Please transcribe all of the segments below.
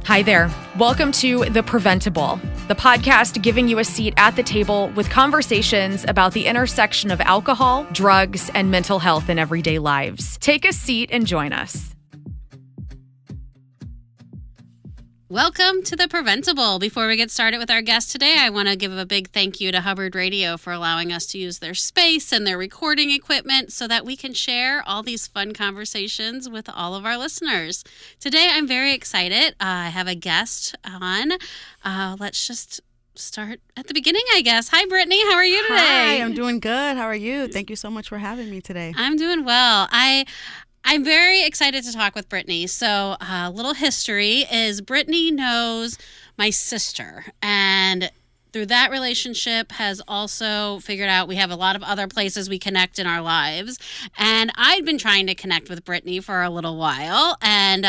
Hi there. Welcome to The PrevenTable, the podcast giving you a seat at the table with conversations about the intersection of alcohol, drugs, and mental health in everyday lives. Take a seat and join us. Welcome to The PrevenTable. Before we get started with our guest today, I want to give a big thank you to Hubbard Radio for allowing us to use their space and their recording equipment so that we can share all these fun conversations with all of our listeners. Today, I'm very excited. I have a guest on. Let's just start at the beginning, I guess. Hi, Brittney. How are you today? Hi, I'm doing good. How are you? Thank you so much for having me today. I'm doing well. I'm very excited to talk with Brittney. So a little history is Brittney knows my sister, and through that relationship has also figured out we have a lot of other places we connect in our lives. And I'd been trying to connect with Brittney for a little while, and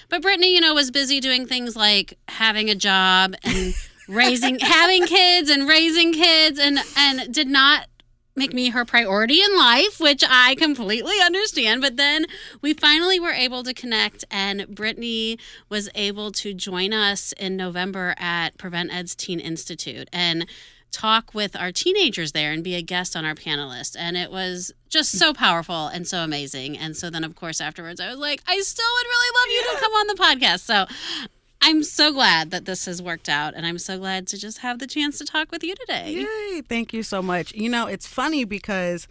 but Brittney, was busy doing things like having a job and having kids and raising kids, and did not make me her priority in life, which I completely understand. But then we finally were able to connect, and Brittney was able to join us in November at Prevent+Ed's Teen Institute and talk with our teenagers there and be a guest on our panelist. And it was just so powerful and so amazing. And so then, of course, afterwards, I was like, I still would really love you to come on the podcast. So I'm so glad that this has worked out, and I'm so glad to just have the chance to talk with you today. Yay, thank you so much. It's funny because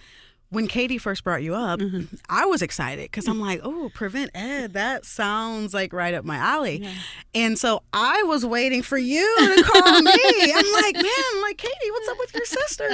when Katie first brought you up, I was excited because I'm like, oh, Prevent+Ed, that sounds like right up my alley. Yeah. And so I was waiting for you to call me. I'm like, man, Katie, what's up with your sister?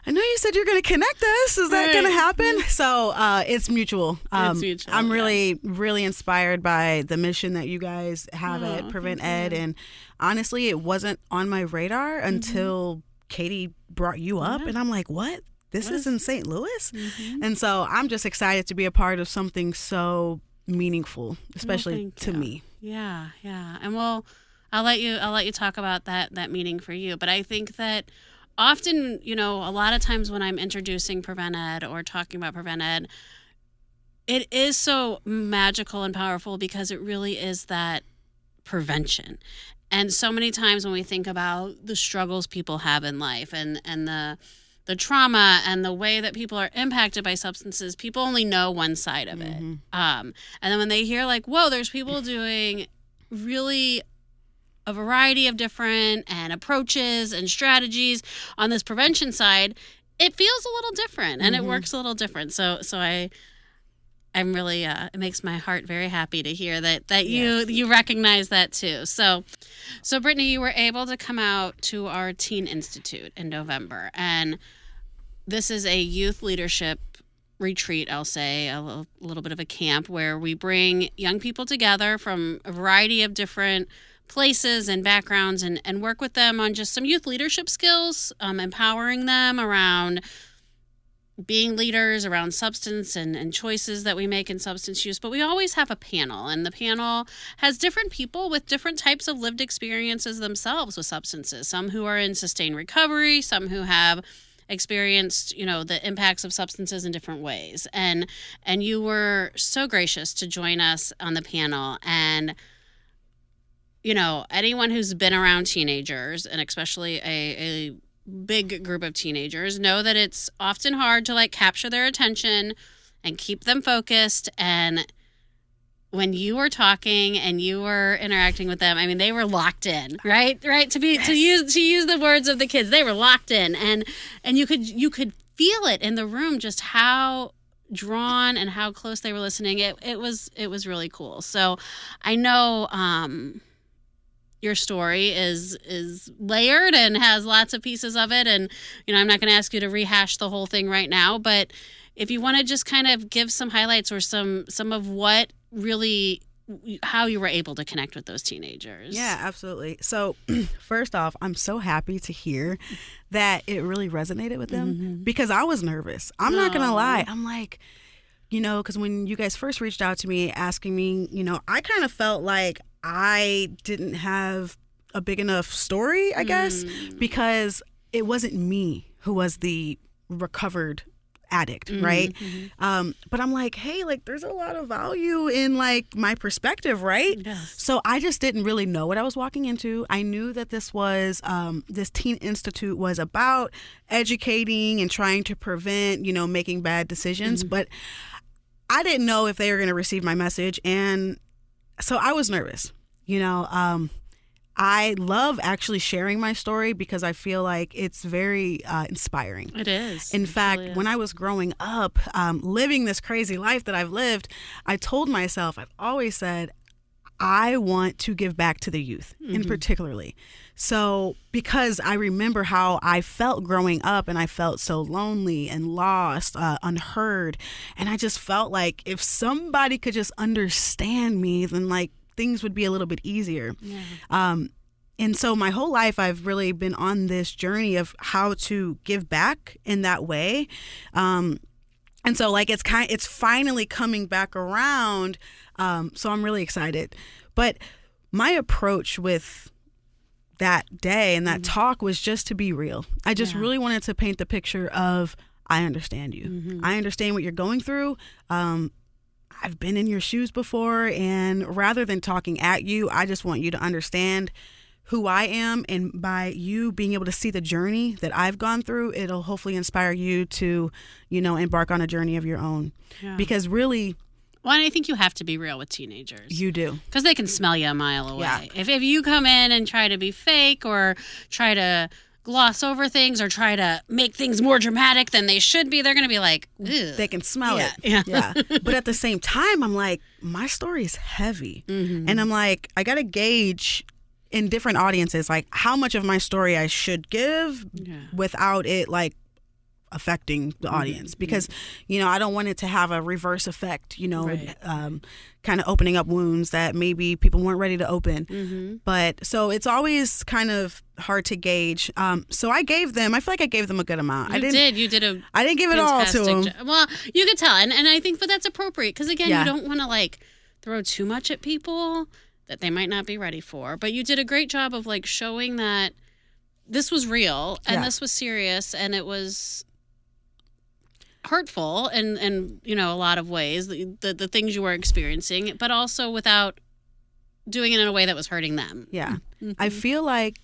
I know you said you're going to connect us. Is that going to happen? So it's mutual. It's mutual. I'm really, really inspired by the mission that you guys have at Prevent+Ed. And honestly, it wasn't on my radar until Katie brought you up. And I'm like, what? This is in St. Louis? And so I'm just excited to be a part of something so meaningful, especially to me. Yeah. And I'll let you talk about that meaning for you. But I think that often, a lot of times when I'm introducing Prevent+Ed or talking about Prevent+Ed, it is so magical and powerful because it really is that prevention. And so many times when we think about the struggles people have in life and the trauma and the way that people are impacted by substances, people only know one side of it. And then when they hear whoa, there's people doing really a variety of different and approaches and strategies on this prevention side, it feels a little different and it works a little different. So I'm really, it makes my heart very happy to hear that you recognize that too. So Brittney, you were able to come out to our Teen Institute in November, and this is a youth leadership retreat, I'll say, a little bit of a camp where we bring young people together from a variety of different places and backgrounds and work with them on just some youth leadership skills, empowering them around being leaders, around substance and choices that we make in substance use. But we always have a panel, and the panel has different people with different types of lived experiences themselves with substances, some who are in sustained recovery, some who have experienced, the impacts of substances in different ways. And you were so gracious to join us on the panel. And anyone who's been around teenagers, and especially a big group of teenagers, know that it's often hard to capture their attention and keep them focused. And when you were talking and you were interacting with them, I mean, they were locked in, right? To use the words of the kids, they were locked in, and you could feel it in the room, just how drawn and how close they were listening. It was really cool. So I know your story is layered and has lots of pieces of it, and I'm not going to ask you to rehash the whole thing right now, but if you want to just kind of give some highlights or some of what really, how you were able to connect with those teenagers. Yeah, absolutely. So first off, I'm so happy to hear that it really resonated with them because I was nervous. I'm not going to lie. I'm like, because when you guys first reached out to me asking me, I kind of felt like I didn't have a big enough story, I guess, because it wasn't me who was the recovered addict, right? But I'm like, hey, like there's a lot of value in like my perspective, right? Yes. So I just didn't really know what I was walking into. I knew that this was this Teen Institute was about educating and trying to prevent, making bad decisions, but I didn't know if they were going to receive my message, and so I was nervous. I love actually sharing my story because I feel like it's very inspiring. It is. In It fact, really is. when I was growing up, living this crazy life that I've lived, I told myself, I've always said, I want to give back to the youth in particularly. So because I remember how I felt growing up, and I felt so lonely and lost, unheard. And I just felt like if somebody could just understand me, then like things would be a little bit easier. Yeah. And so my whole life, I've really been on this journey of how to give back in that way. And so like it's finally coming back around. So I'm really excited. But my approach with that day and that talk was just to be real. I just really wanted to paint the picture of, I understand you. I understand what you're going through. I've been in your shoes before, and rather than talking at you, I just want you to understand who I am, and by you being able to see the journey that I've gone through, it'll hopefully inspire you to, embark on a journey of your own. Yeah. Because really, Well, and I think you have to be real with teenagers. you do. Because they can smell you a mile away. Yeah. If you come in and try to be fake or try to gloss over things or try to make things more dramatic than they should be, they're going to be like, ew. They can smell it. Yeah. But at the same time, I'm like, my story is heavy. And I'm like, I got to gauge in different audiences, like how much of my story I should give without it like affecting the audience, because I don't want it to have a reverse effect, Right. kind of opening up wounds that maybe people weren't ready to open. But so it's always kind of hard to gauge. So I feel like I gave them a good amount. You did a I didn't give it all to them. Well, you could tell, and I think, but that's appropriate because again, Yeah. you don't want to like throw too much at people that they might not be ready for. But you did a great job of like showing that this was real and this was serious and it was hurtful and a lot of ways, the things you were experiencing, but also without doing it in a way that was hurting them. Yeah. I feel like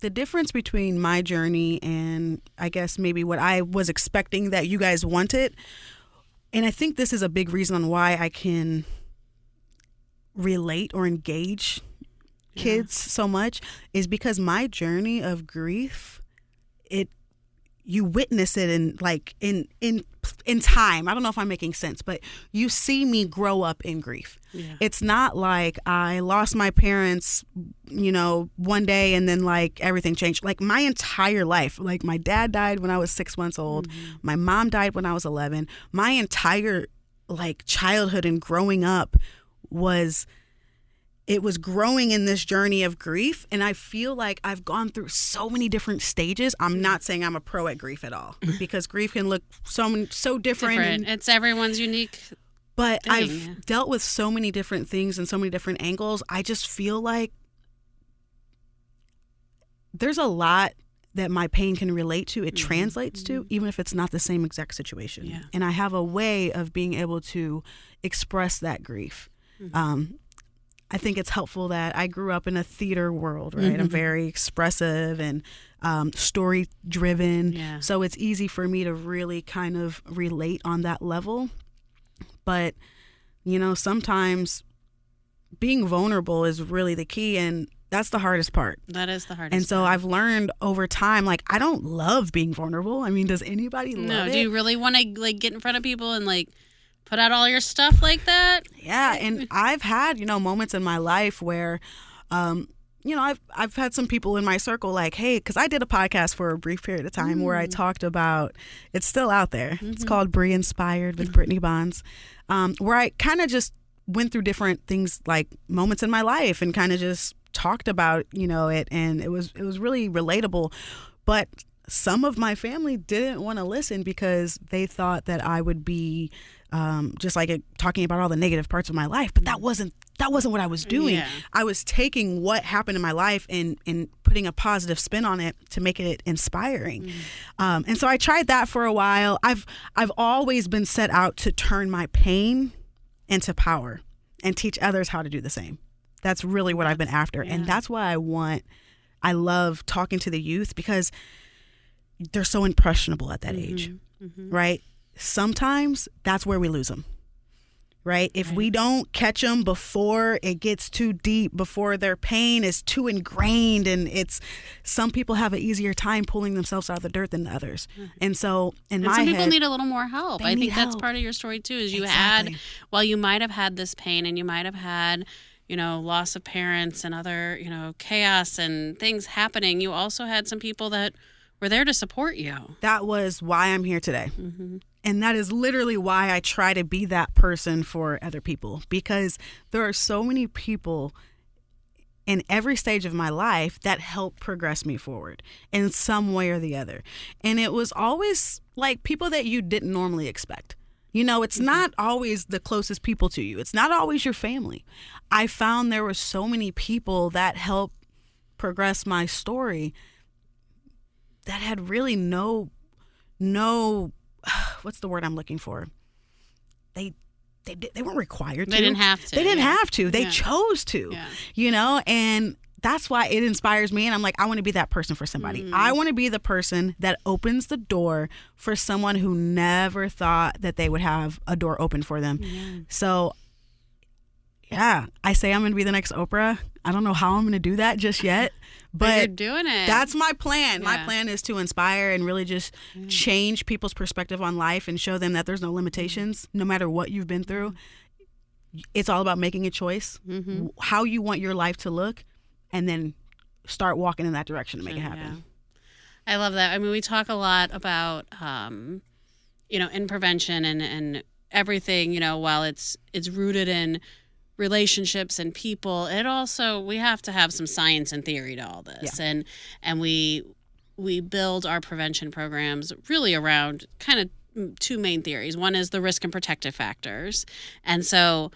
the difference between my journey and I guess maybe what I was expecting that you guys wanted, and I think this is a big reason on why I can relate or engage kids so much, is because my journey of grief, you witness it in time. I don't know if I'm making sense, but you see me grow up in grief. Yeah. It's not like I lost my parents, one day and then like everything changed. Like my entire life, like my dad died when I was 6 months old. My mom died when I was 11. My entire like childhood and growing up was growing in this journey of grief. And I feel like I've gone through so many different stages. I'm not saying I'm a pro at grief at all, because grief can look so different. And, It's everyone's unique. but thing, I've dealt with so many different things and so many different angles. I just feel like there's a lot that my pain can relate to. It translates to, even if it's not the same exact situation. Yeah. And I have a way of being able to express that grief. I think it's helpful that I grew up in a theater world, right? I'm very expressive and story driven. Yeah. So it's easy for me to really kind of relate on that level. But, sometimes being vulnerable is really the key, and that's the hardest part. That is the hardest And so part. I've learned over time, like, I don't love being vulnerable. I mean, does anybody love it? Do you really want to like get in front of people and like put out all your stuff like that? Yeah, and I've had, moments in my life where, I've had some people in my circle like, hey, because I did a podcast for a brief period of time where I talked about, it's still out there. It's called Bre Inspired with Brittney Bonds, where I kind of just went through different things, like moments in my life, and kind of just talked about, it, and it was really relatable. But some of my family didn't want to listen because they thought that I would be just like talking about all the negative parts of my life, but that wasn't that wasn't what I was doing. Yeah. I was taking what happened in my life and putting a positive spin on it to make it inspiring. And so I tried that for a while. I've always been set out to turn my pain into power and teach others how to do the same. That's really what I've been after. Yeah. And that's why I love talking to the youth, because they're so impressionable at that age, right? Sometimes that's where we lose them. Right? If we don't catch them before it gets too deep, before their pain is too ingrained, and some people have an easier time pulling themselves out of the dirt than others. And so in my head, some people need a little more help. I think that's help. part of your story too, is you Exactly. while you might have had this pain and you might have had, loss of parents and other, chaos and things happening, you also had some people that were there to support you. That was why I'm here today. And that is literally why I try to be that person for other people, because there are so many people in every stage of my life that help progress me forward in some way or the other. And it was always like people that you didn't normally expect. It's not always the closest people to you. It's not always your family. I found there were so many people that helped progress my story that had really no what's the word I'm looking for? They weren't required to. They didn't have to. They didn't Yeah. have to. They Yeah. chose to. Yeah. And that's why it inspires me. And I'm like, I want to be that person for somebody. I want to be the person that opens the door for someone who never thought that they would have a door open for them. So, yeah, I say I'm going to be the next Oprah. I don't know how I'm going to do that just yet. But you're But doing it. that's my plan. My Yeah. plan is to inspire and really just change people's perspective on life and show them that there's no limitations, no matter what you've been through. It's all about making a choice, how you want your life to look, and then start walking in that direction to make it happen. I love that. I mean, we talk a lot about, in prevention and everything, while it's rooted in relationships and people, it also, we have to have some science and theory to all this. And we build our prevention programs really around kind of two main theories. One is the risk and protective factors. And so,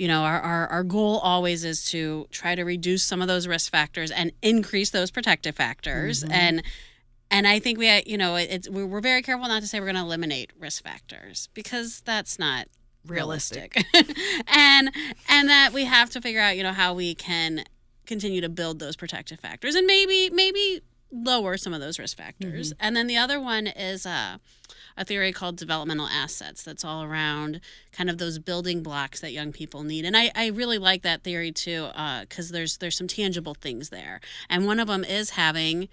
our goal always is to try to reduce some of those risk factors and increase those protective factors. And I think we're very careful not to say we're going to eliminate risk factors, because that's not realistic. and that we have to figure out, how we can continue to build those protective factors and maybe lower some of those risk factors. And then the other one is a theory called developmental assets that's all around kind of those building blocks that young people need. And I really like that theory too, because there's some tangible things there. And one of them is having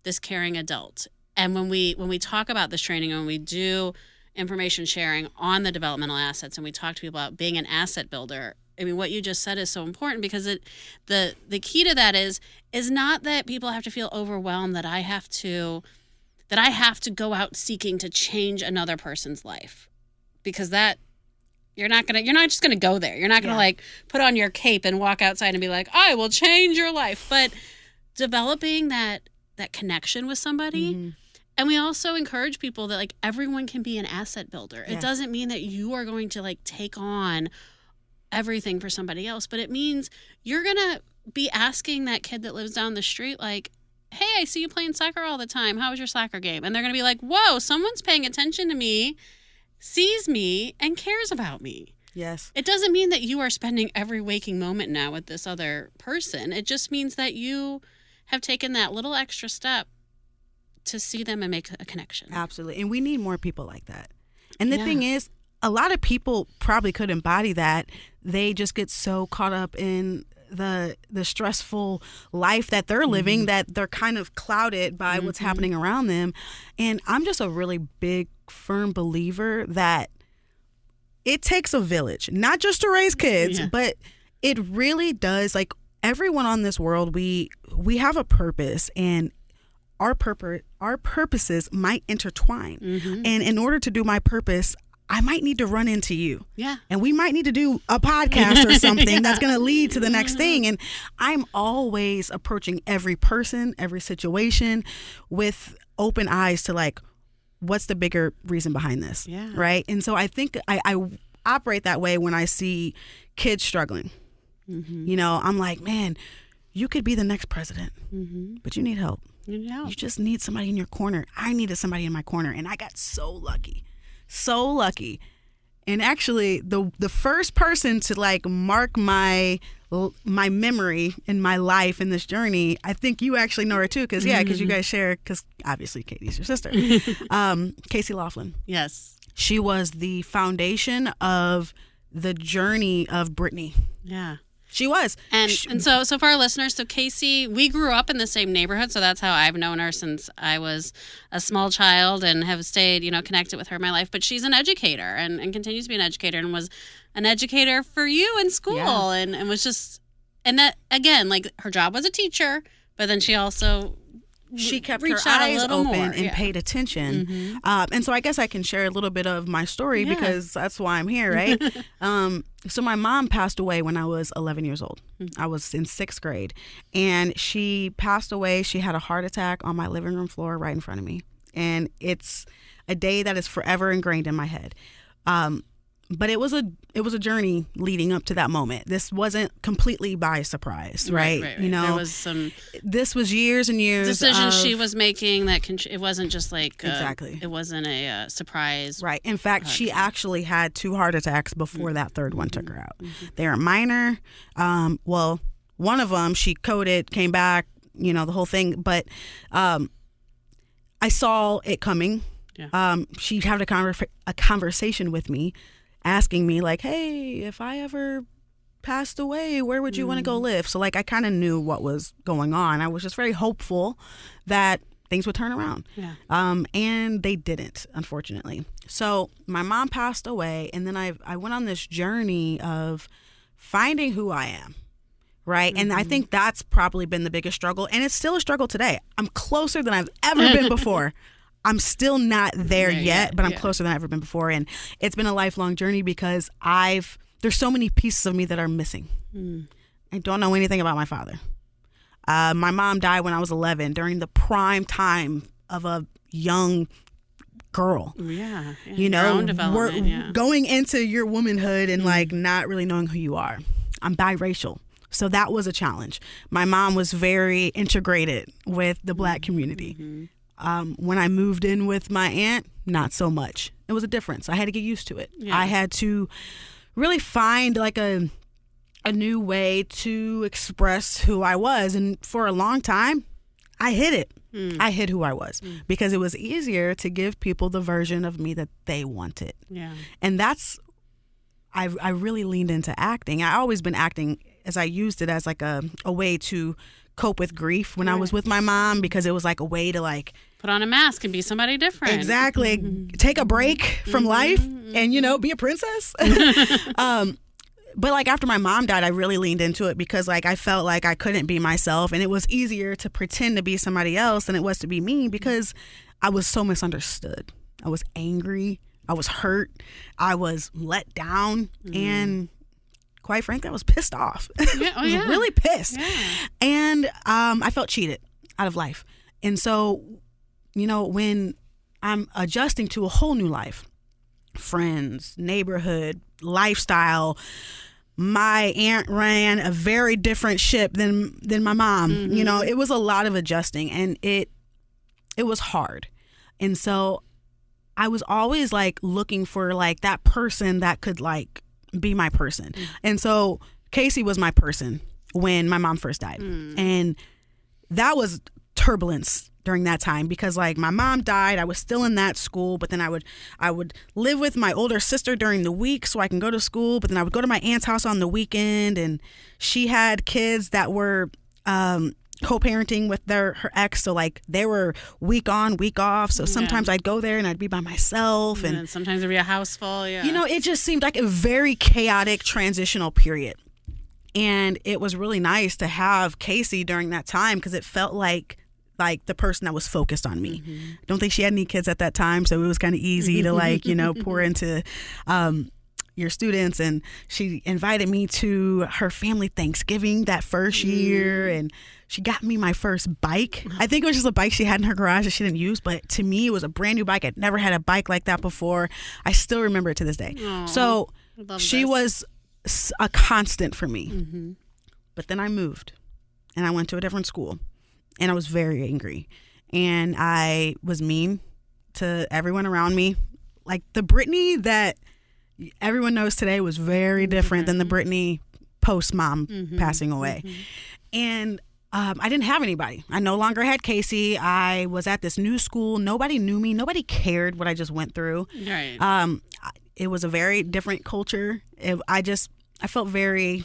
this caring adult. And when we talk about this training and when we do information sharing on the developmental assets and we talk to people about being an asset builder, I mean, what you just said is so important, because the key to that is not that people have to feel overwhelmed that I have to go out seeking to change another person's life, because that you're not just gonna go there. You're not gonna like put on your cape and walk outside and be like, I will change your life. But developing that connection with somebody. And we also encourage people that like everyone can be an asset builder. It doesn't mean that you are going to like take on everything for somebody else, but it means you're going to be asking that kid that lives down the street, like, hey, I see you playing soccer all the time. How was your soccer game? And they're going to be like, whoa, someone's paying attention to me, sees me, and cares about me. Yes. It doesn't mean that you are spending every waking moment now with this other person. It just means that you have taken that little extra step to see them and make a connection. Absolutely. And we need more people like that. And the thing is, a lot of people probably could embody that. They just get so caught up in the stressful life that they're living that they're kind of clouded by what's happening around them. And I'm just a really big, firm believer that it takes a village, not just to raise kids, but it really does. Like, everyone on this world, we have a purpose, and our purposes might intertwine. And in order to do my purpose, I might need to run into you. Yeah. And we might need to do a podcast or something that's going to lead to the next thing. And I'm always approaching every person, every situation with open eyes to like, what's the bigger reason behind this? Yeah. Right. And so I think I operate that way when I see kids struggling. You know, I'm like, man, you could be the next president, but you need help. You just need somebody in your corner. I needed somebody in my corner, and I got so lucky. And actually, the first person to like mark my memory in my life in this journey, I think you actually know her too, because you guys share, because obviously Katie's your sister. Casey Laughlin. Yes. She was the foundation of the journey of Brittney. Yeah. She was. And so for our listeners, so Casey, we grew up in the same neighborhood, so that's how I've known her since I was a small child and have stayed, connected with her in my life. But she's an educator and continues to be an educator, and was an educator for you in school, and was just, and that, again, like, her job was a teacher, but then she also kept her eyes open and paid attention. And so I guess I can share a little bit of my story because that's why I'm here, right? So my mom passed away when I was 11 years old. I was in 6th grade, and she passed away. She had a heart attack on my living room floor right in front of me. And it's a day that is forever ingrained in my head. But it was a journey leading up to that moment. This wasn't completely by surprise, right? There was some. This was years and years decisions she was making that it wasn't just like exactly. It wasn't a surprise, right? In fact, she actually had 2 heart attacks before that third one took her out. They were minor. Well, one of them she coded, came back, the whole thing. But I saw it coming. Yeah. She had a conversation with me, asking me like, hey, if I ever passed away, where would you want to go live? So like, I kind of knew what was going on. I was just very hopeful that things would turn around. Yeah. And they didn't, unfortunately. So my mom passed away, and then I went on this journey of finding who I am. Right. And I think that's probably been the biggest struggle. And it's still a struggle today. I'm closer than I've ever been before. I'm still not there yet, but I'm closer than I've ever been before. And it's been a lifelong journey because there's so many pieces of me that are missing. I don't know anything about my father. My mom died when I was 11 during the prime time of a young girl. Yeah. We're going into your womanhood and like not really knowing who you are. I'm biracial. So that was a challenge. My mom was very integrated with the Black community. When I moved in with my aunt, not so much. It was a difference. I had to get used to it. Yeah. I had to really find like a new way to express who I was. And for a long time, I hid it. I hid who I was because it was easier to give people the version of me that they wanted. Yeah. And I really leaned into acting. I always been acting as I used it as like a way to cope with grief when I was with my mom, because it was like a way to like put on a mask and be somebody different. Exactly. Take a break from life and, be a princess. But like after my mom died, I really leaned into it because like I felt like I couldn't be myself, and it was easier to pretend to be somebody else than it was to be me because I was so misunderstood. I was angry. I was hurt. I was let down. And quite frankly, I was pissed off. I was really pissed. Yeah. And I felt cheated out of life. And so, when I'm adjusting to a whole new life, friends, neighborhood, lifestyle, my aunt ran a very different ship than my mom. It was a lot of adjusting, and it was hard. And so I was always like looking for like that person that could like be my person. And so Casey was my person when my mom first died. And that was turbulence during that time because like my mom died, I was still in that school, but then I would live with my older sister during the week so I can go to school, but then I would go to my aunt's house on the weekend, and she had kids that were co-parenting with her ex, so like they were week on, week off. So sometimes I'd go there and I'd be by myself, and sometimes there'd be a house full. It just seemed like a very chaotic transitional period. And it was really nice to have Casey during that time because it felt like the person that was focused on me. I don't think she had any kids at that time, so it was kind of easy to like pour into your students. And she invited me to her family Thanksgiving that first year, and she got me my first bike. I think it was just a bike she had in her garage that she didn't use, but to me it was a brand new bike. I'd never had a bike like that before. I still remember it to this day. Aww, so she was a constant for me. Mm-hmm. But then I moved and I went to a different school and I was very angry and I was mean to everyone around me. Like the Brittney that everyone knows today was very different than the Brittney post mom passing away. And I didn't have anybody. I no longer had Casey. I was at this new school. Nobody knew me. Nobody cared what I just went through. Right. It was a very different culture. I felt very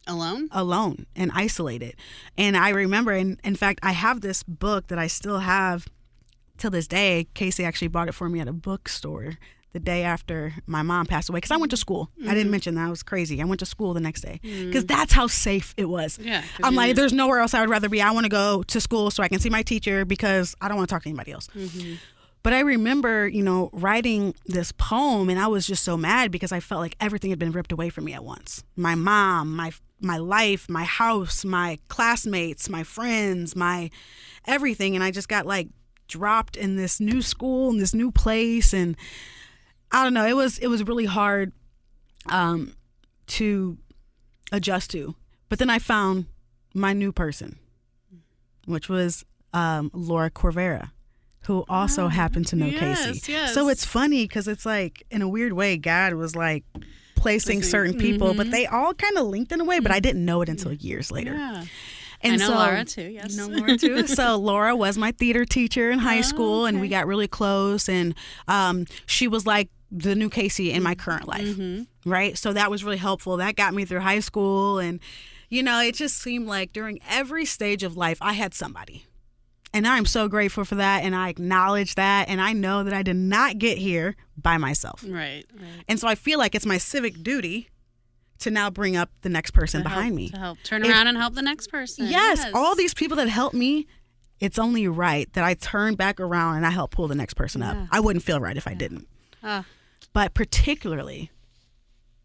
alone and isolated. And I remember, in fact, I have this book that I still have till this day. Casey actually bought it for me at a bookstore the day after my mom passed away because I went to school. I didn't mention that. I was crazy. I went to school the next day because that's how safe it was. Yeah, I'm like, there's nowhere else I would rather be. I want to go to school so I can see my teacher because I don't want to talk to anybody else. But I remember, writing this poem and I was just so mad because I felt like everything had been ripped away from me at once. My mom, my life, my house, my classmates, my friends, my everything. And I just got like dropped in this new school, in this new place. And I don't know, it was really hard to adjust to. But then I found my new person, which was Laura Corvera, who also happened to know Casey. Yes. So it's funny because it's like, in a weird way, God was like placing certain people, but they all kind of linked in a way, but I didn't know it until years later. Yeah. And I know Laura too, yes. You know Laura too? So Laura was my theater teacher in high school, and we got really close, and she was like the new Casey in my current life, right? So that was really helpful. That got me through high school, and, it just seemed like during every stage of life, I had somebody. And I'm so grateful for that, and I acknowledge that, and I know that I did not get here by myself. Right. And so I feel like it's my civic duty to now bring up the next person behind me. To help turn around and help the next person. Yes, all these people that helped me, it's only right that I turn back around and I help pull the next person up. I wouldn't feel right if I didn't. But particularly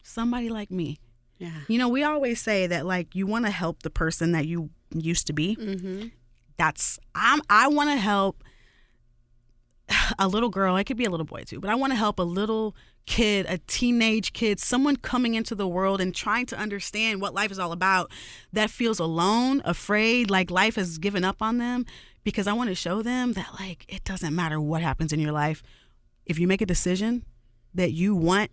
somebody like me. Yeah. We always say that, like, you want to help the person that you used to be. I want to help a little girl. It could be a little boy too, but I want to help a little kid, a teenage kid, someone coming into the world and trying to understand what life is all about, that feels alone, afraid, like life has given up on them, because I want to show them that, like, it doesn't matter what happens in your life. If you make a decision that you want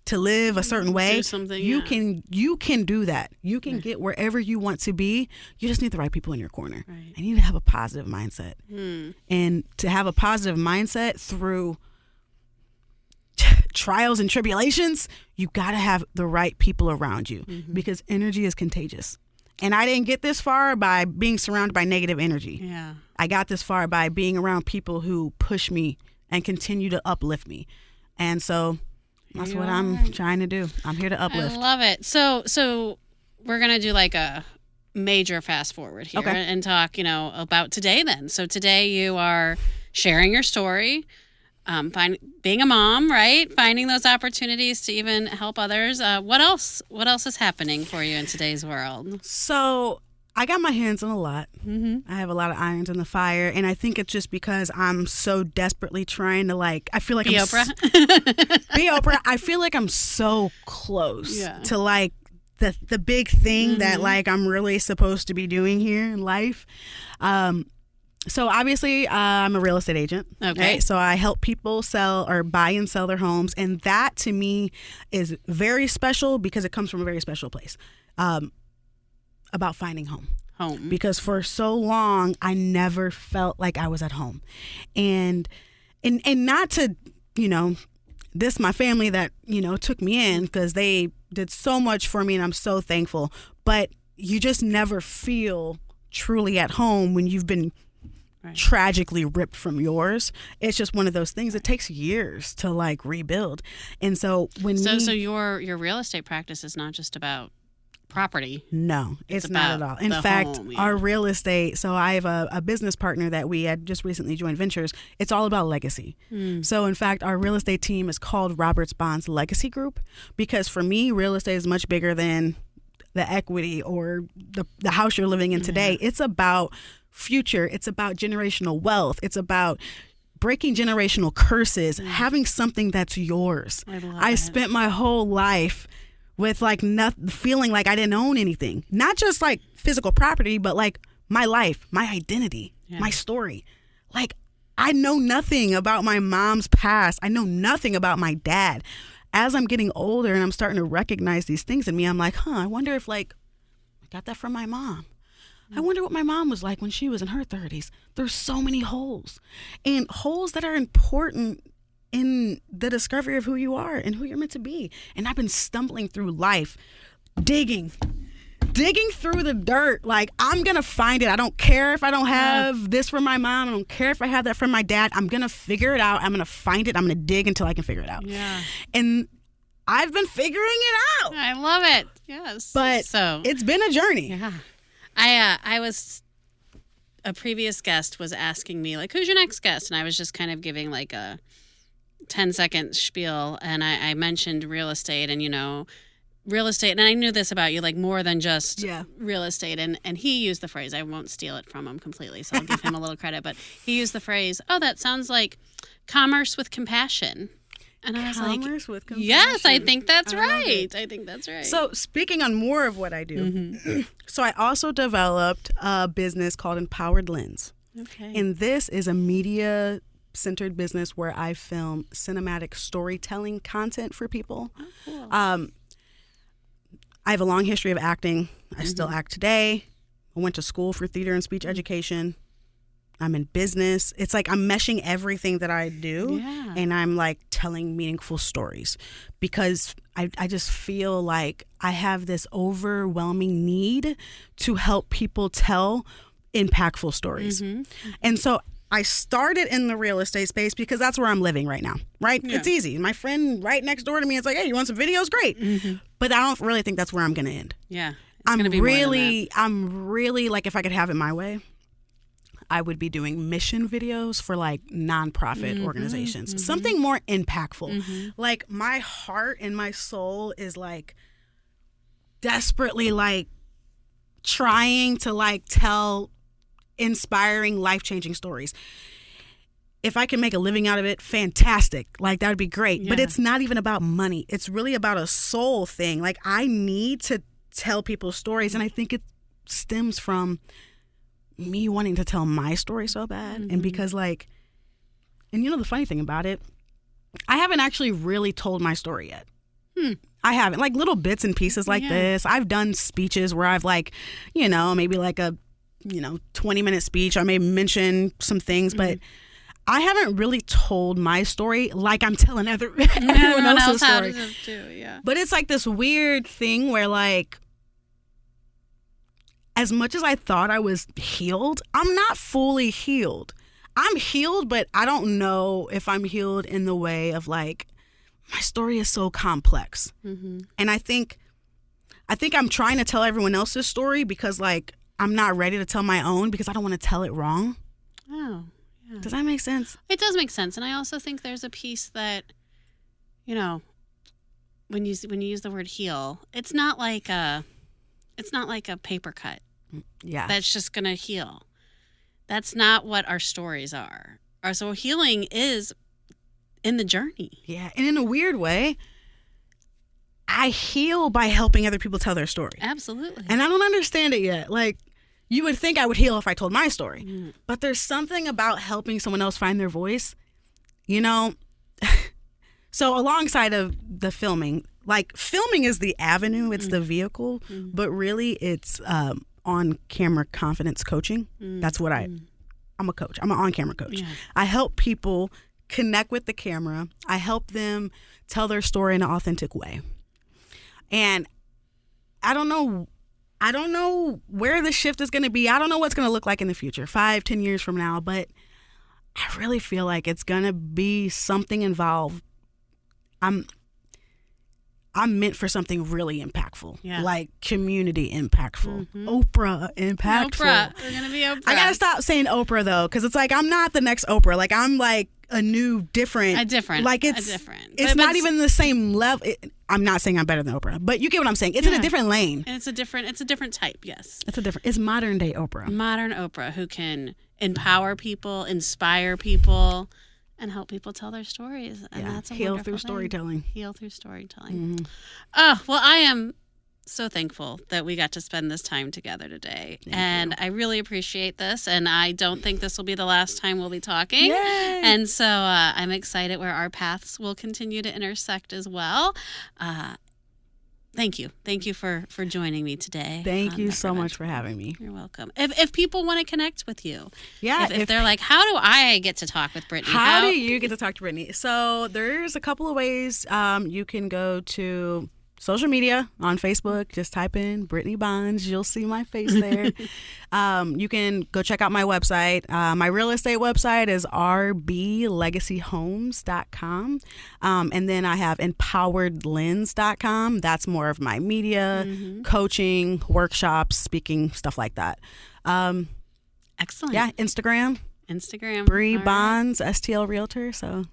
to live a certain way, you can do that. You can get wherever you want to be. You just need the right people in your corner. Right. And you need to have a positive mindset. And to have a positive mindset through trials and tribulations, you got to have the right people around you, because energy is contagious. And I didn't get this far by being surrounded by negative energy. Yeah. I got this far by being around people who push me and continue to uplift me. And so that's what I'm trying to do. I'm here to uplift. I love it. So we're going to do like a major fast forward here and talk, about today then. So today you are sharing your story, being a mom, right? Finding those opportunities to even help others. What else is happening for you in today's world? So I got my hands on a lot. I have a lot of irons in the fire, and I think it's just because I'm so desperately trying to, like, I feel like be I'm Oprah. Be Oprah. I feel like I'm so close to, like, the big thing that, like, I'm really supposed to be doing here in life. So obviously, I'm a real estate agent. Okay. Right? So I help people sell or buy and sell their homes, and that to me is very special because it comes from a very special place. About finding home. Because for so long I never felt like I was at home. And not to, diss my family that, took me in, because they did so much for me and I'm so thankful. But you just never feel truly at home when you've been tragically ripped from yours. It's just one of those things. It takes years to, like, rebuild. And so so your real estate practice is not just about property. No, it's not at all. In fact, our real estate, so I have a business partner that we had just recently joined ventures. It's all about legacy. So in fact, our real estate team is called Roberts Bonds Legacy Group, because for me, real estate is much bigger than the equity or the house you're living in today. It's about future. It's about generational wealth. It's about breaking generational curses, having something that's yours. I spent my whole life with like feeling like I didn't own anything. Not just like physical property, but like my life, my identity, my story. Like I know nothing about my mom's past. I know nothing about my dad. As I'm getting older and I'm starting to recognize these things in me, I'm like, I wonder if like I got that from my mom. I wonder what my mom was like when she was in her 30s. There's so many holes, and holes that are important in the discovery of who you are and who you're meant to be. And I've been stumbling through life, digging through the dirt. Like, I'm going to find it. I don't care if I don't have this from my mom. I don't care if I have that from my dad. I'm going to figure it out. I'm going to find it. I'm going to dig until I can figure it out. Yeah. And I've been figuring it out. I love it. Yes. But it's been a journey. Yeah. A previous guest was asking me, like, who's your next guest? And I was just kind of giving like a 10-second spiel. And I mentioned real estate and, real estate. And I knew this about you, like more than just real estate. And he used the phrase, I won't steal it from him completely, so I'll give him a little credit. But he used the phrase, that sounds like commerce with compassion. And I was commerce with compassion. Yes, I think that's right. I think that's right. So speaking on more of what I do, so I also developed a business called Empowered Lens. Okay. And this is a media-centered business where I film cinematic storytelling content for people. Oh, cool. I have a long history of acting. I still act today. I went to school for theater and speech education. I'm in business. It's like I'm meshing everything that I do and I'm like telling meaningful stories because I just feel like I have this overwhelming need to help people tell impactful stories. And so I started in the real estate space because that's where I'm living right now, right? Yeah. It's easy. My friend right next door to me is like, hey, you want some videos? Great. But I don't really think that's where I'm going to end. Yeah. I'm really like, if I could have it my way, I would be doing mission videos for like nonprofit organizations, something more impactful. Like my heart and my soul is like desperately like trying to like tell inspiring, life-changing stories. If I can make a living out of it, fantastic. Like that would be great. But it's not even about money. It's really about a soul thing. Like I need to tell people stories, and I think it stems from me wanting to tell my story so bad. And because like, and the funny thing about it, I haven't actually really told my story yet. I haven't, like little bits and pieces like this. I've done speeches where I've like, maybe like a 20-minute speech. I may mention some things, but I haven't really told my story like I'm telling everyone else's story. Too, But it's like this weird thing where like, as much as I thought I was healed, I'm not fully healed. I'm healed, but I don't know if I'm healed in the way of like, my story is so complex. And I think I'm trying to tell everyone else's story because like, I'm not ready to tell my own because I don't want to tell it wrong. Oh, yeah. Does that make sense? It does make sense. And I also think there's a piece that, when you use the word heal, it's not like a paper cut. Yeah. That's just going to heal. That's not what our stories are. So healing is in the journey. Yeah. And in a weird way, I heal by helping other people tell their story. Absolutely. And I don't understand it yet. Like, you would think I would heal if I told my story. But there's something about helping someone else find their voice, So alongside of the filming, like filming is the avenue, it's the vehicle, but really it's on-camera confidence coaching. That's what I'm a coach. I'm an on-camera coach. Yeah. I help people connect with the camera. I help them tell their story in an authentic way. And I don't know where the shift is going to be. I don't know what's going to look like in the future, 5-10 years from now, but I really feel like it's going to be something involved. I'm meant for something really impactful, like community impactful, Oprah impactful. Oprah, we're gonna be Oprah. I gotta stop saying Oprah though, because it's like I'm not the next Oprah. Like I'm like a different. Like it's not even the same level. I'm not saying I'm better than Oprah, but you get what I'm saying. It's in a different lane. And it's a different type. Yes, It's modern day Oprah. Modern Oprah who can empower people, inspire people. and help people tell their stories. And Yeah, that's a heal wonderful through thing. storytelling. Heal through storytelling. Mm-hmm. Oh, well, I am so thankful that we got to spend this time together today. Thank you. I really appreciate this. And I don't think this will be the last time we'll be talking. Yay! And so I'm excited where our paths will continue to intersect as well. Thank you. Thank you for joining me today. Thank you the so much Prevent. for having me. You're welcome. If people want to connect with you, Yeah. if they're like, how do I get to talk with Brittney? How do you get to talk to Brittney? So there's a couple of ways. You can go to social media on Facebook. Just type in Brittney Bonds. You'll see my face there. You can go check out my website. My real estate website is rblegacyhomes.com. And then I have empoweredlens.com. That's more of my media, coaching, workshops, speaking, stuff like that. Excellent. Yeah, Instagram. Bree Bonds, STL Realtor. So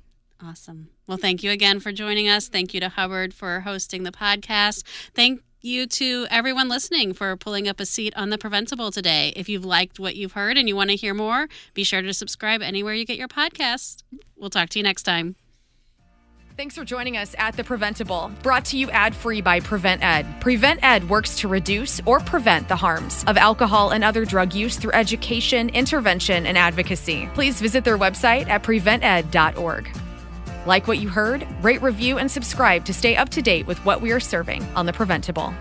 awesome. Well, thank you again for joining us. Thank you to Hubbard for hosting the podcast. Thank you to everyone listening for pulling up a seat on the PrevenTable today. If you've liked what you've heard and you want to hear more, be sure to subscribe anywhere you get your podcasts. We'll talk to you next time. Thanks for joining us at The PrevenTable, brought to you ad-free by Prevent+Ed. Prevent+Ed works to reduce or prevent the harms of alcohol and other drug use through education, intervention, and advocacy. Please visit their website at PreventEd.org. Like what you heard? Rate, review, and subscribe to stay up to date with what we are serving on The PrevenTable.